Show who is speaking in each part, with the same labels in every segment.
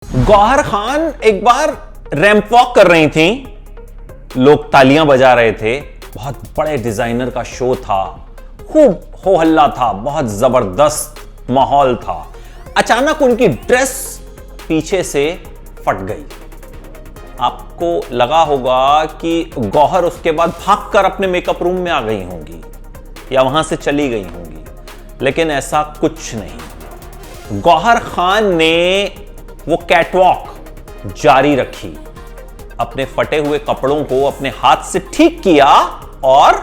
Speaker 1: गौहर खान एक बार ramp walk कर रही थी, लोग तालियां बजा रहे थे, बहुत बड़े डिजाइनर का शो था, खूब हो हल्ला था, बहुत जबरदस्त माहौल था। अचानक उनकी ड्रेस पीछे से फट गई। आपको लगा होगा कि गौहर उसके बाद भागकर अपने मेकअप रूम में आ गई होंगी या वहां से चली गई होंगी, लेकिन ऐसा कुछ नहीं। गौहर खान ने वो कैटवॉक जारी रखी, अपने फटे हुए कपड़ों को अपने हाथ से ठीक किया और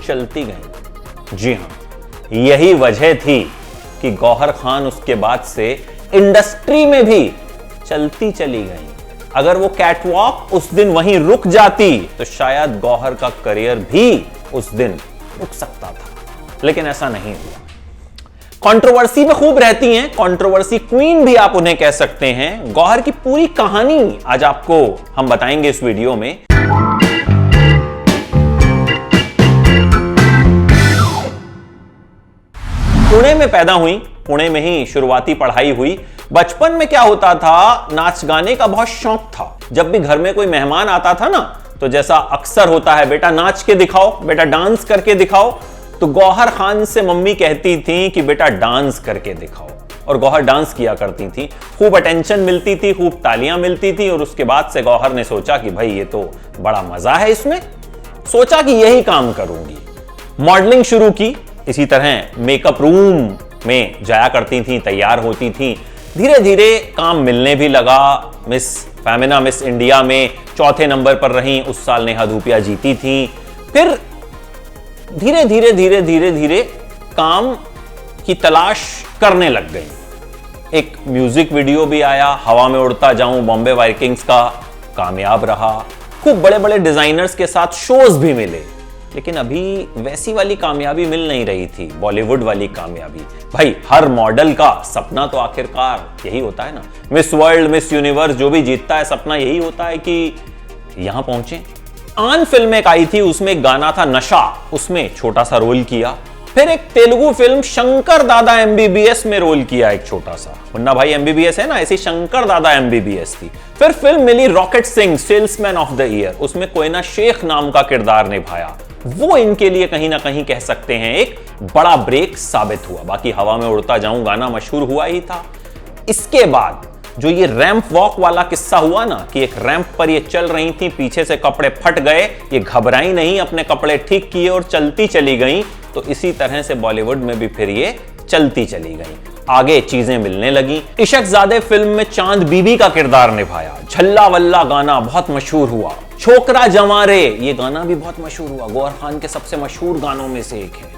Speaker 1: चलती गई। जी हां, यही वजह थी कि गौहर खान उसके बाद से इंडस्ट्री में भी चलती चली गई। अगर वो कैटवॉक उस दिन वहीं रुक जाती तो शायद गौहर का करियर भी उस दिन रुक सकता था, लेकिन ऐसा नहीं हुआ। कंट्रोवर्सी में खूब रहती हैं, कंट्रोवर्सी क्वीन भी आप उन्हें कह सकते हैं। गौहर की पूरी कहानी आज आपको हम बताएंगे इस वीडियो में। पुणे में पैदा हुई, पुणे में ही शुरुआती पढ़ाई हुई। बचपन में क्या होता था, नाच गाने का बहुत शौक था। जब भी घर में कोई मेहमान आता था ना, तो जैसा अक्सर होता है, बेटा नाच के दिखाओ, बेटा डांस करके दिखाओ, तो गौहर खान से मम्मी कहती थी कि बेटा डांस करके दिखाओ। और गौहर डांस किया करती थी, खूब अटेंशन मिलती थी, खूब तालियां मिलती थी। और उसके बाद से गौहर ने सोचा कि भाई ये तो बड़ा मजा है इसमें, सोचा कि यही काम करूंगी। मॉडलिंग शुरू की, इसी तरह मेकअप रूम में जाया करती थी, तैयार होती थी। धीरे धीरे काम मिलने भी लगा। मिस फेमिना, मिस इंडिया में चौथे नंबर पर रही, उस साल नेहा धूपिया जीती थी। फिर धीरे धीरे धीरे धीरे धीरे काम की तलाश करने लग गई। एक म्यूजिक वीडियो भी आया, हवा में उड़ता जाऊं, बॉम्बे वाइकिंग्स का, कामयाब रहा। खूब बड़े बड़े डिजाइनर्स के साथ शोज भी मिले, लेकिन अभी वैसी वाली कामयाबी मिल नहीं रही थी, बॉलीवुड वाली कामयाबी। भाई हर मॉडल का सपना तो आखिरकार यही होता है ना, मिस वर्ल्ड, मिस यूनिवर्स, जो भी जीतता है सपना यही होता है कि यहां पहुंचे। आन फिल्म एक आई थी, उसमें एक गाना था नशा, उसमें छोटा सा रोल किया। फिर एक तेलुगु फिल्म शंकर दादा एमबीबीएस में रोल किया, एक छोटा सा। मुन्ना भाई एमबीबीएस है ना, ऐसी शंकर दादा एमबीबीएस थी। फिर फिल्म मिली rocket Singh, salesman of the year, उसमें कोयना शेख नाम का किरदार निभाया। वो इनके लिए कहीं ना कहीं कह सकते हैं एक बड़ा ब्रेक साबित हुआ। बाकी हवा में उड़ता जाऊं गाना मशहूर हुआ ही था। इसके बाद जो ये रैंप वॉक वाला किस्सा हुआ ना, कि एक रैंप पर ये चल रही थी, पीछे से कपड़े फट गए, ये घबराई नहीं, अपने कपड़े ठीक किए और चलती चली गई। तो इसी तरह से बॉलीवुड में भी फिर ये चलती चली गई, आगे चीजें मिलने लगी। इशकजादे फिल्म में चांद बीबी का किरदार निभाया। झल्ला वल्ला गाना बहुत मशहूर हुआ। छोकरा जमारे, ये गाना भी बहुत मशहूर हुआ, गौहर खान के सबसे मशहूर गानों में से एक है।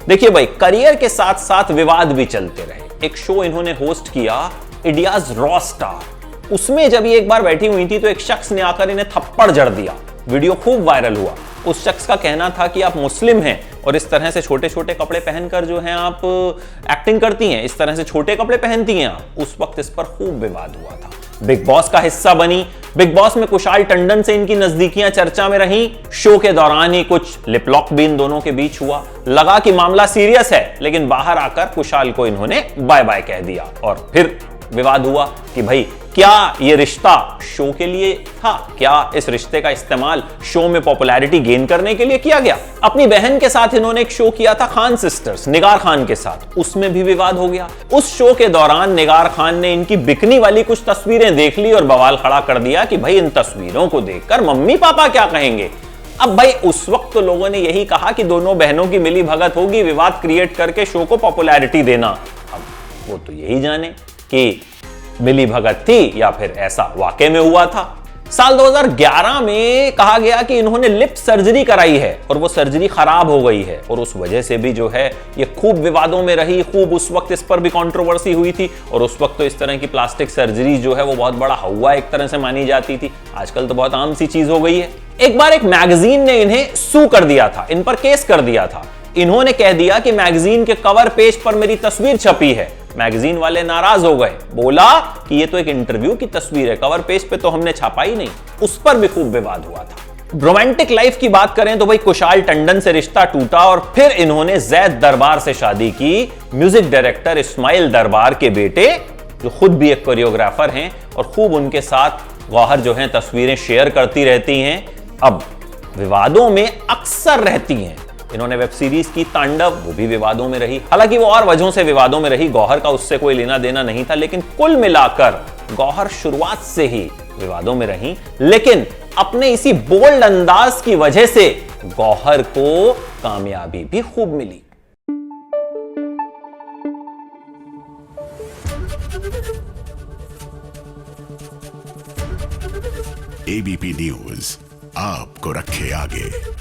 Speaker 1: देखिए भाई, करियर के साथ साथ विवाद भी चलते रहे। एक शो इन्होंने होस्ट किया, इंडियाज रॉ स्टार। उसमें जब ये एक बार बैठी हुई थी तो एक शख्स ने आकर इन्हें थप्पड़ जड़ दिया। वीडियो खूब वायरल हुआ। उस शख्स का कहना था कि आप मुस्लिम हैं और इस तरह से छोटे छोटे कपड़े पहनकर जो हैं आप एक्टिंग करती हैं, इस तरह से छोटे कपड़े पहनती हैं आप। उस वक्त इस पर खूब विवाद हुआ था। बिग बॉस का हिस्सा बनी। बिग बॉस में कुशाल टंडन से इनकी नजदीकियां चर्चा में रहीं। शो के दौरान ही कुछ लिपलॉक भी इन दोनों के बीच हुआ। लगा कि मामला सीरियस है, लेकिन बाहर आकर कुशाल को इन्होंने बाय बाय कह दिया। और फिर विवाद हुआ कि भाई क्या ये रिश्ता शो के लिए था, क्या इस रिश्ते का इस्तेमाल शो में पॉपुलैरिटी गेन करने के लिए किया गया। अपनी बहन के साथ इन्होंने एक शो किया था, खान सिस्टर्स, निगार खान के साथ, उसमें भी विवाद हो गया। उस शो के दौरान निगार खान ने इनकी बिकनी वाली कुछ तस्वीरें देख ली और बवाल खड़ा कर दिया कि भाई इन तस्वीरों को देखकर मम्मी पापा क्या कहेंगे। अब भाई उस वक्त तो लोगों ने यही कहा कि दोनों बहनों की मिली भगत होगी, विवाद क्रिएट करके शो को पॉपुलैरिटी देना। अब वो तो यही जाने कि मिली भगत थी या फिर ऐसा वाकई में हुआ था। साल 2011 में कहा गया कि इन्होंने लिप सर्जरी कराई है और वो सर्जरी खराब हो गई है, और उस वजह से भी जो है ये खूब विवादों में रही। खूब उस वक्त इस पर भी कंट्रोवर्सी हुई थी, और उस वक्त तो इस तरह की प्लास्टिक सर्जरी जो है वो बहुत बड़ा हवा एक तरह से मानी जाती थी। आजकल तो बहुत आम सी चीज हो गई है। एक बार एक मैगजीन ने इन्हें सू कर दिया था, इन पर केस कर दिया था। इन्होंने कह दिया कि मैगजीन के कवर पेज पर मेरी तस्वीर छपी है। मैगजीन वाले नाराज हो गए, बोला कि ये तो एक इंटरव्यू की तस्वीर है, कवर पेज पे तो हमने छापा ही नहीं। उस पर भी खूब विवाद हुआ था। रोमांटिक लाइफ की बात करें तो भाई कुशाल टंडन से रिश्ता टूटा और फिर इन्होंने जैद दरबार से शादी की। म्यूजिक डायरेक्टर इस्माइल दरबार के बेटे, जो खुद भी एक कोरियोग्राफर हैं, और खूब उनके साथ गौहर जो है तस्वीरें शेयर करती रहती हैं। अब विवादों में अक्सर रहती हैं। इन्होंने वेब सीरीज की तांडव, वो भी विवादों में रही। हालांकि वो और वजहों से विवादों में रही, गौहर का उससे कोई लेना देना नहीं था, लेकिन कुल मिलाकर गौहर शुरुआत से ही विवादों में रही। लेकिन अपने इसी बोल्ड अंदाज की वजह से गौहर को कामयाबी भी खूब मिली।
Speaker 2: एबीपी न्यूज आपको रखे आगे।